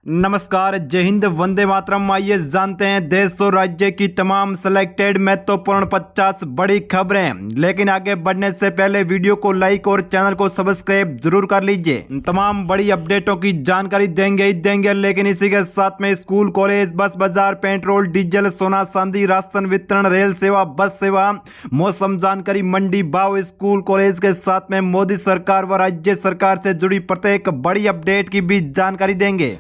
नमस्कार, जय हिंद, वंदे मातरम। आइए जानते हैं देश और राज्य की तमाम सिलेक्टेड महत्वपूर्ण 50 बड़ी खबरें। लेकिन आगे बढ़ने से पहले वीडियो को लाइक और चैनल को सब्सक्राइब जरूर कर लीजिए। तमाम बड़ी अपडेटों की जानकारी देंगे ही देंगे, लेकिन इसी के साथ में स्कूल, कॉलेज, बस बाजार, पेट्रोल, डीजल, सोना चांदी, राशन वितरण, रेल सेवा, बस सेवा, मौसम जानकारी, मंडी भाव, स्कूल कॉलेज के साथ में मोदी सरकार व राज्य सरकार से जुड़ी प्रत्येक बड़ी अपडेट की भी जानकारी देंगे।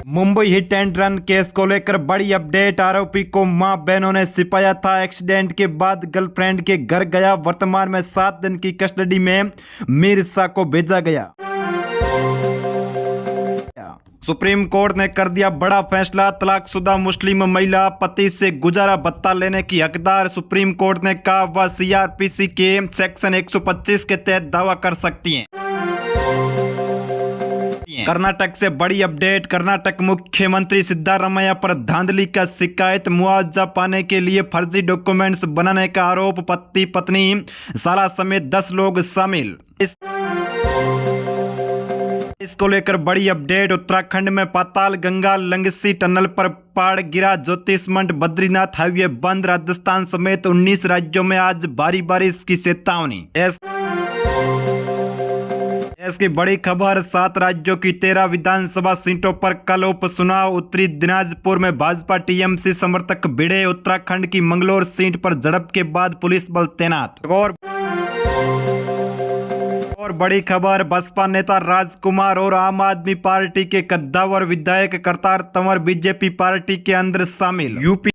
Mumbai hit and run case को लेकर बड़ी अपडेट। आरोपी को मां बहनों ने छिपाया था। एक्सीडेंट के बाद गर्लफ्रेंड के घर गया। वर्तमान में 7 दिन की कस्टडी में मीरसा को भेजा गया। सुप्रीम कोर्ट ने कर दिया बड़ा फैसला। तलाकशुदा मुस्लिम महिला पति से गुजारा भत्ता लेने की हकदार। सुप्रीम कोर्ट ने कहा वह सीआरपीसी के सेक्शन 125 के तहत दावा कर सकती हैं। कर्नाटक से बड़ी अपडेट। कर्नाटक मुख्यमंत्री सिद्धारमैया पर धांधली का शिकायत। मुआवजा पाने के लिए फर्जी डॉक्यूमेंट्स बनाने का आरोप। पति पत्नी साला समेत 10 लोग शामिल। इसको लेकर बड़ी अपडेट। उत्तराखंड में पाताल गंगा लंगसी टनल पर पहाड़ गिरा। ज्योतिषमंड बद्रीनाथ हाईवे बंद। राजस्थान समेत 19 राज्यों में आज भारी बारिश की चेतावनी। इसकी बड़ी खबर। 7 राज्यों की 13 विधानसभा सीटों पर कल उपचुनाव। उत्तरी दिनाजपुर में भाजपा टीएमसी समर्थक भिड़े। उत्तराखंड की मंगलौर सीट पर झड़प के बाद पुलिस बल तैनात। और बड़ी खबर। बसपा नेता राजकुमार और आम आदमी पार्टी के कद्दावर विधायक करतार तंवर बीजेपी पार्टी के अंदर शामिल। यूपी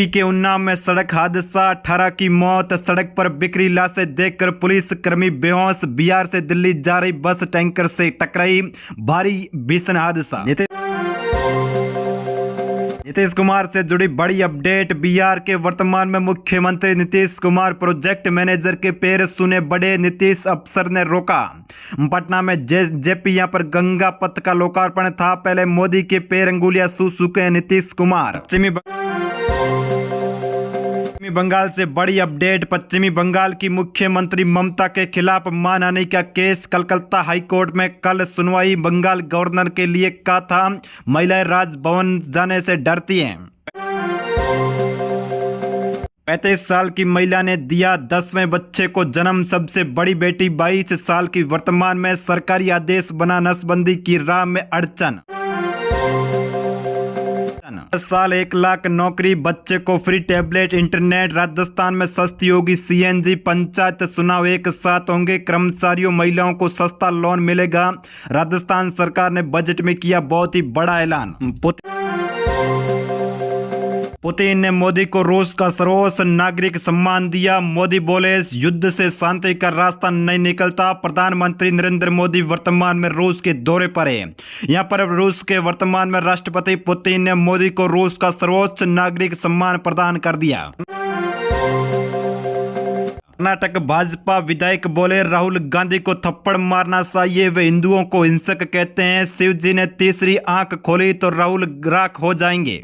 के उन्नाव में सड़क हादसा। 18 की मौत। सड़क पर बिखरी लाशें देखकर पुलिस कर्मी बेहोश। बिहार से दिल्ली जा रही बस टैंकर से टकराई। भारी भीषण हादसा। नीतीश कुमार से जुड़ी बड़ी अपडेट। बिहार के वर्तमान में मुख्यमंत्री नीतीश कुमार प्रोजेक्ट मैनेजर के पैर सुने बड़े। नीतीश अफसर ने रोका। पटना में जेपी यहां पर गंगा पथ का लोकार्पण था। पहले मोदी के पैर अंगुलियां सू चुके नीतीश कुमार। पश्चिमी बंगाल से बड़ी अपडेट। पश्चिमी बंगाल की मुख्यमंत्री ममता के खिलाफ मानहानि का केस। कलकत्ता हाईकोर्ट में कल सुनवाई। बंगाल गवर्नर के लिए कहा था महिलाएं राजभवन जाने से डरती हैं। 35 साल की महिला ने दिया 10वें बच्चे को जन्म। सबसे बड़ी बेटी 22 साल की। वर्तमान में सरकारी आदेश बना नसबंदी की राह में अड़चन। 10 साल 1 लाख नौकरी। बच्चे को फ्री टैबलेट, इंटरनेट। राजस्थान में सस्ती होगी सीएनजी। पंचायत चुनाव एक साथ होंगे। कर्मचारियों महिलाओं को सस्ता लोन मिलेगा। राजस्थान सरकार ने बजट में किया बहुत ही बड़ा ऐलान। पुतिन ने मोदी को रूस का सर्वोच्च नागरिक सम्मान दिया। मोदी बोले इस युद्ध से शांति का रास्ता नहीं निकलता। प्रधानमंत्री नरेंद्र मोदी वर्तमान में रूस के दौरे पर है। यहां पर रूस के वर्तमान में राष्ट्रपति पुतिन ने मोदी को रूस का सर्वोच्च नागरिक सम्मान प्रदान कर दिया। कर्नाटक भाजपा विधायक बोले राहुल गांधी को थप्पड़ मारना चाहिए। वे हिंदुओं को हिंसक कहते हैं। शिव जी ने तीसरी आंख खोली तो राहुल राख हो जाएंगे।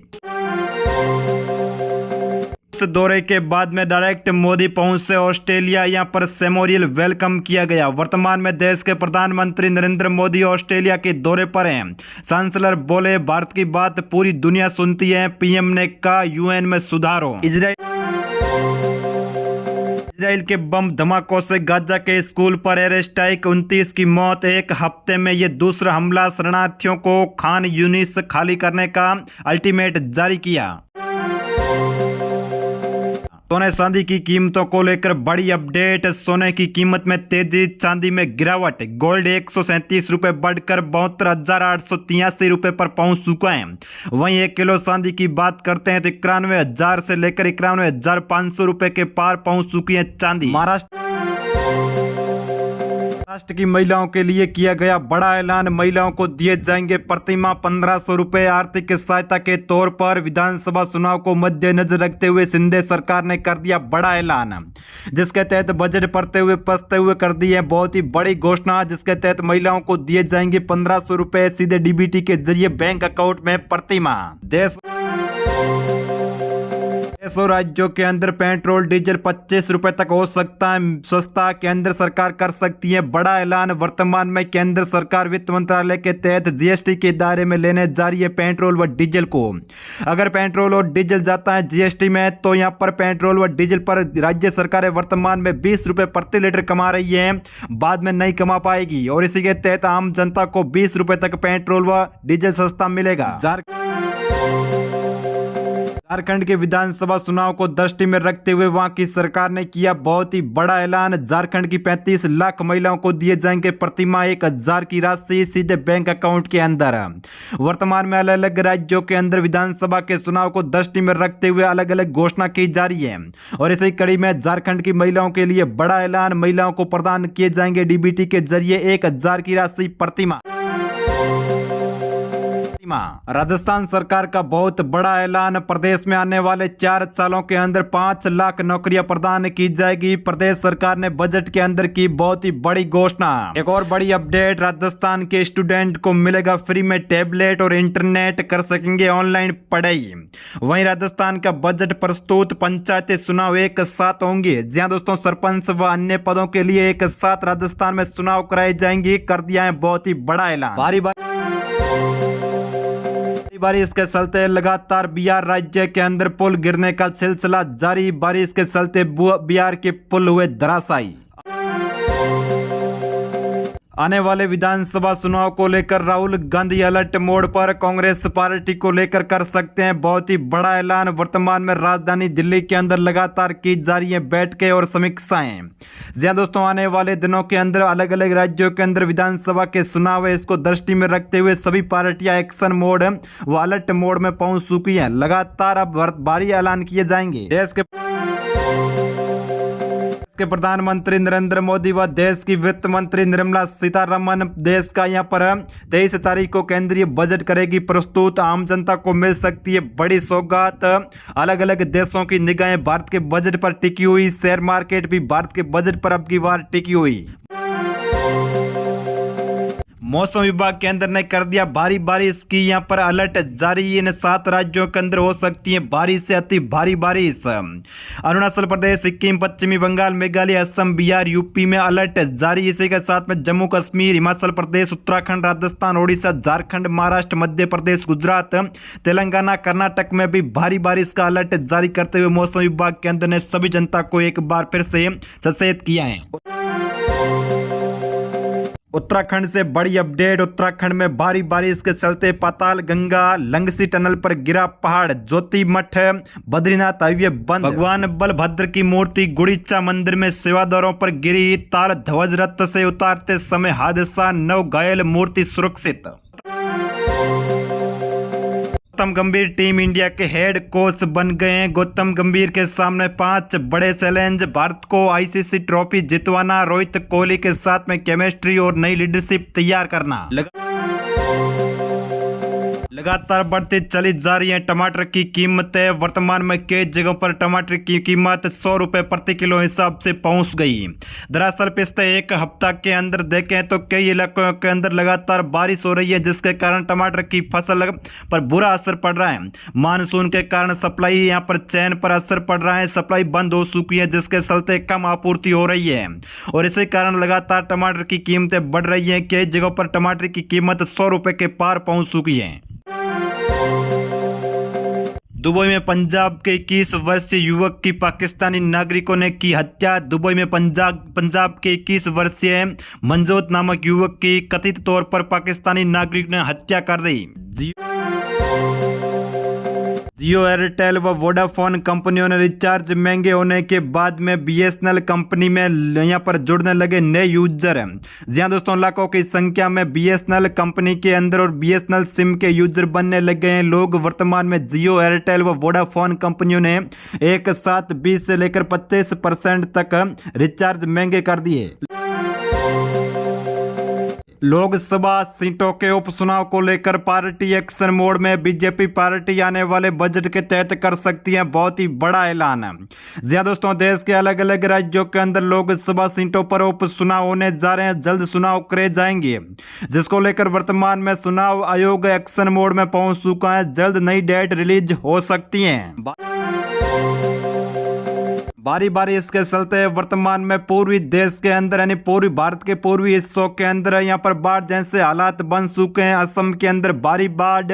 दौरे के बाद में डायरेक्ट मोदी पहुंचे ऑस्ट्रेलिया। यहां पर सेमोरियल वेलकम किया गया। वर्तमान में देश के प्रधानमंत्री नरेंद्र मोदी ऑस्ट्रेलिया के दौरे पर हैं। चांसलर बोले भारत की बात पूरी दुनिया सुनती है। पीएम ने कहा यूएन में सुधार हो। इजराइल के बम धमाकों से गाजा के स्कूल पर एयर स्ट्राइक। 29 की मौत। एक हफ्ते में यह दूसरा हमला। शरणार्थियों को खान यूनिस खाली करने का अल्टीमेट जारी किया। सोने चांदी की कीमतों को लेकर बड़ी अपडेट। सोने की कीमत में तेजी, चांदी में गिरावट। गोल्ड 137 रुपए बढ़कर 72,883 रुपए पर पहुंच चुका है। वहीं 1 किलो चांदी की बात करते हैं तो 91,000 से लेकर 91,500 रुपए के पार पहुंच चुकी है चांदी। महाराष्ट्र की महिलाओं के लिए किया गया बड़ा ऐलान। महिलाओं को दिए जाएंगे प्रतिमाह 1500 रुपए आर्थिक सहायता के तौर पर। विधानसभा चुनाव को मद्देनजर रखते हुए शिंदे सरकार ने कर दिया बड़ा ऐलान, जिसके तहत बजट पढ़ते हुए पछते हुए कर दी है बहुत ही बड़ी घोषणा, जिसके तहत महिलाओं को दिए जाएंगे 1500 रुपए सीधे डीबीटी के जरिए बैंक अकाउंट में प्रतिमाह। देश और राज्यों के अंदर पेट्रोल डीजल 25 रुपए तक हो सकता है सस्ता। केंद्र सरकार कर सकती है बड़ा ऐलान। वर्तमान में केंद्र सरकार वित्त मंत्रालय के तहत जीएसटी के दायरे में लेने जा रही है पेट्रोल व डीजल को। अगर पेट्रोल और डीजल जाता है जीएसटी में तो यहां पर पेट्रोल व डीजल पर राज्य सरकारें वर्तमान में 20 रुपए प्रति लीटर कमा रही है, बाद में नहीं कमा पाएगी और इसी के तहत आम जनता को 20 रुपए तक पेट्रोल व डीजल सस्ता मिलेगा। झारखंड के विधानसभा चुनाव को दृष्टि में रखते हुए वहां की सरकार ने किया बहुत ही बड़ा ऐलान। झारखंड की 35 लाख महिलाओं को दिए जाएंगे प्रतिमाह 1,000 की राशि सीधे बैंक अकाउंट के अंदर। वर्तमान में अलग अलग राज्यों के अंदर विधानसभा के चुनाव को दृष्टि में रखते हुए अलग अलग घोषणा की जा रही है और इसी कड़ी में झारखंड की महिलाओं के लिए बड़ा ऐलान। महिलाओं को प्रदान किए जाएंगे डीबीटी के जरिए 1,000 की राशि प्रतिमाह। राजस्थान सरकार का बहुत बड़ा ऐलान। प्रदेश में आने वाले 4 सालों के अंदर 5 लाख नौकरियां प्रदान की जाएगी। प्रदेश सरकार ने बजट के अंदर की बहुत ही बड़ी घोषणा। एक और बड़ी अपडेट, राजस्थान के स्टूडेंट को मिलेगा फ्री में टैबलेट और इंटरनेट, कर सकेंगे ऑनलाइन पढ़ाई। वहीं राजस्थान का बजट प्रस्तुत, पंचायती चुनाव एक साथ होंगे। जी हां दोस्तों, सरपंच व अन्य पदों के लिए एक साथ राजस्थान में चुनाव कराए जाएंगे। कर दिया है बहुत ही बड़ा ऐलान। बारिश के चलते लगातार बिहार राज्य के अंदर पुल गिरने का सिलसिला जारी। बारिश के चलते बिहार के पुल हुए धराशायी। आने वाले विधानसभा चुनाव को लेकर राहुल गांधी अलर्ट मोड पर। कांग्रेस पार्टी को लेकर कर सकते हैं बहुत ही बड़ा ऐलान। वर्तमान में राजधानी दिल्ली के अंदर लगातार की जा रही है बैठकें और समीक्षाएं। जी हां दोस्तों, आने वाले दिनों के अंदर अलग अलग राज्यों के अंदर विधानसभा के चुनाव है, इसको दृष्टि में रखते हुए सभी पार्टियां एक्शन मोड व अलर्ट मोड में पहुंच चुकी है। लगातार अब भारी ऐलान किए जाएंगे। देश के प्रधानमंत्री नरेंद्र मोदी व देश की वित्त मंत्री निर्मला सीतारमण देश का यहां पर 23 तारीख को केंद्रीय बजट करेगी प्रस्तुत। आम जनता को मिल सकती है बड़ी सौगात। अलग अलग देशों की निगाहें भारत के बजट पर टिकी हुई। शेयर मार्केट भी भारत के बजट पर अब की बार टिकी हुई। मौसम विभाग केंद्र ने कर दिया भारी बारिश की यहां पर अलर्ट जारी। इन 7 राज्यों के अंदर हो सकती है भारी से अति भारी बारिश। अरुणाचल प्रदेश, सिक्किम, पश्चिमी बंगाल, मेघालय, असम, बिहार, यूपी में अलर्ट जारी। इसी के साथ में जम्मू कश्मीर, हिमाचल प्रदेश, उत्तराखंड, राजस्थान, ओडिशा, झारखंड, महाराष्ट्र, मध्य प्रदेश, गुजरात, तेलंगाना, कर्नाटक में भी भारी बारिश का अलर्ट जारी करते हुए मौसम विभाग केंद्र ने सभी जनता को एक बार फिर से सचेत किया है। उत्तराखंड से बड़ी अपडेट। उत्तराखंड में भारी बारिश के चलते पाताल गंगा लंगसी टनल पर गिरा पहाड़। ज्योति मठ बद्रीनाथ हाईवे बंद। भगवान बलभद्र की मूर्ति गुड़ीचा मंदिर में सेवादारों पर गिरी। ताल ध्वज रथ से उतारते समय हादसा, 9 घायल, मूर्ति सुरक्षित। गौतम गंभीर टीम इंडिया के हेड कोच बन गए हैं। गौतम गंभीर के सामने 5 बड़े चैलेंज। भारत को आईसीसी ट्रॉफी जितवाना, रोहित कोहली के साथ में केमिस्ट्री और नई लीडरशिप तैयार करना। लगातार बढ़ती चली जा रही है टमाटर की कीमतें। वर्तमान में कई जगहों पर टमाटर की कीमत 100 रुपए प्रति किलो हिसाब से पहुंच गई। दरअसल पिछले एक हफ्ता के अंदर देखें तो कई इलाकों के अंदर लगातार बारिश हो रही है, जिसके कारण टमाटर की फसल पर बुरा असर पड़ रहा है। मानसून के कारण सप्लाई यहाँ पर चैन पर असर पड़ रहा है। सप्लाई बंद हो चुकी है, जिसके चलते कम आपूर्ति हो रही है और इसी कारण लगातार टमाटर की कीमतें बढ़ रही है। कई जगहों पर टमाटर की कीमत 100 रुपए के पार पहुंच चुकी है। दुबई में पंजाब के 21 वर्षीय युवक की पाकिस्तानी नागरिकों ने की हत्या। दुबई में पंजाब के 21 वर्षीय मंजोत नामक युवक की कथित तौर पर पाकिस्तानी नागरिक ने हत्या कर दी। जियो, एयरटेल व वोडाफोन कंपनियों ने रिचार्ज महंगे होने के बाद में बीएसएनएल कंपनी में यहाँ पर जुड़ने लगे नए यूजर। जी हां दोस्तों, लाखों की संख्या में बीएसएनएल कंपनी के अंदर और बीएसएनएल सिम के यूजर बनने लगे हैं लोग। वर्तमान में जियो, एयरटेल व वोडाफोन कंपनियों ने एक साथ 20 से लेकर 25% तक रिचार्ज महंगे कर दिए। लोकसभा सीटों के उपचुनाव को लेकर पार्टी एक्शन मोड में। बीजेपी पार्टी आने वाले बजट के तहत कर सकती है बहुत ही बड़ा ऐलान। जी हां दोस्तों, देश के अलग अलग राज्यों के अंदर लोकसभा सीटों पर उपचुनाव होने जा रहे हैं। जल्द चुनाव करे जाएंगे, जिसको लेकर वर्तमान में चुनाव आयोग एक्शन मोड में पहुंच चुका है। जल्द नई डेट रिलीज हो सकती है। बारी बारी इसके चलते वर्तमान में पूर्वी देश के अंदर यानी पूर्वी भारत के पूर्वी हिस्सों के अंदर यहाँ पर बाढ़ जैसे हालात बन चुके हैं। असम के अंदर भारी बाढ़,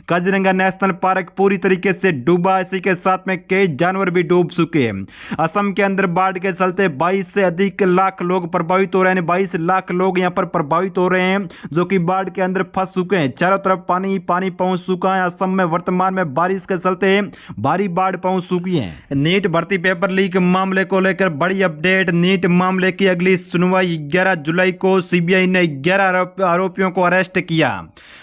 काजीरंगा नेशनल पार्क पूरी तरीके से डूबा, इसी के साथ में कई जानवर भी डूब चुके हैं। असम के अंदर बाढ़ के चलते 22 से अधिक लाख लोग प्रभावित हो रहे हैं। 22 लाख लोग यहाँ पर प्रभावित हो रहे हैं जो कि बाढ़ के अंदर फंस चुके हैं। चारों तरफ पानी ही पानी पहुंच चुका है। असम में वर्तमान में बारिश के चलते भारी बाढ़ पहुंच चुकी है। नीट भर्ती पेपर लीक मामले को लेकर बड़ी अपडेट। नीट मामले की अगली सुनवाई 11 जुलाई को। सीबीआई ने 11 आरोपियों को अरेस्ट किया।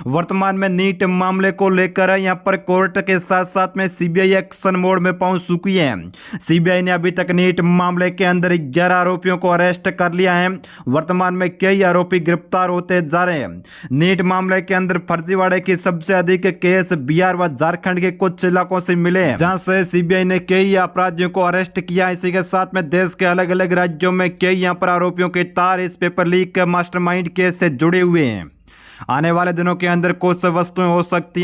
वर्तमान में नीट मामले को लेकर यहां पर कोर्ट के साथ साथ में सीबीआई एक्शन मोड में पहुंच चुकी है। सीबीआई ने अभी तक नीट मामले के अंदर 11 आरोपियों को अरेस्ट कर लिया है। वर्तमान में कई आरोपी गिरफ्तार होते जा रहे हैं। नीट मामले के अंदर फर्जीवाड़े की सबसे अधिक केस बिहार व झारखंड के कुछ इलाकों से मिले हैं, जहां से सीबीआई ने कई अपराधियों को अरेस्ट किया। इसी के साथ में देश के अलग अलग राज्यों में कई यहां पर आरोपियों के तार इस पेपर लीक मास्टरमाइंड केस से जुड़े हुए हैं। आने वाले दिनों के अंदर कुछ वस्तुएं हो सकती हैं।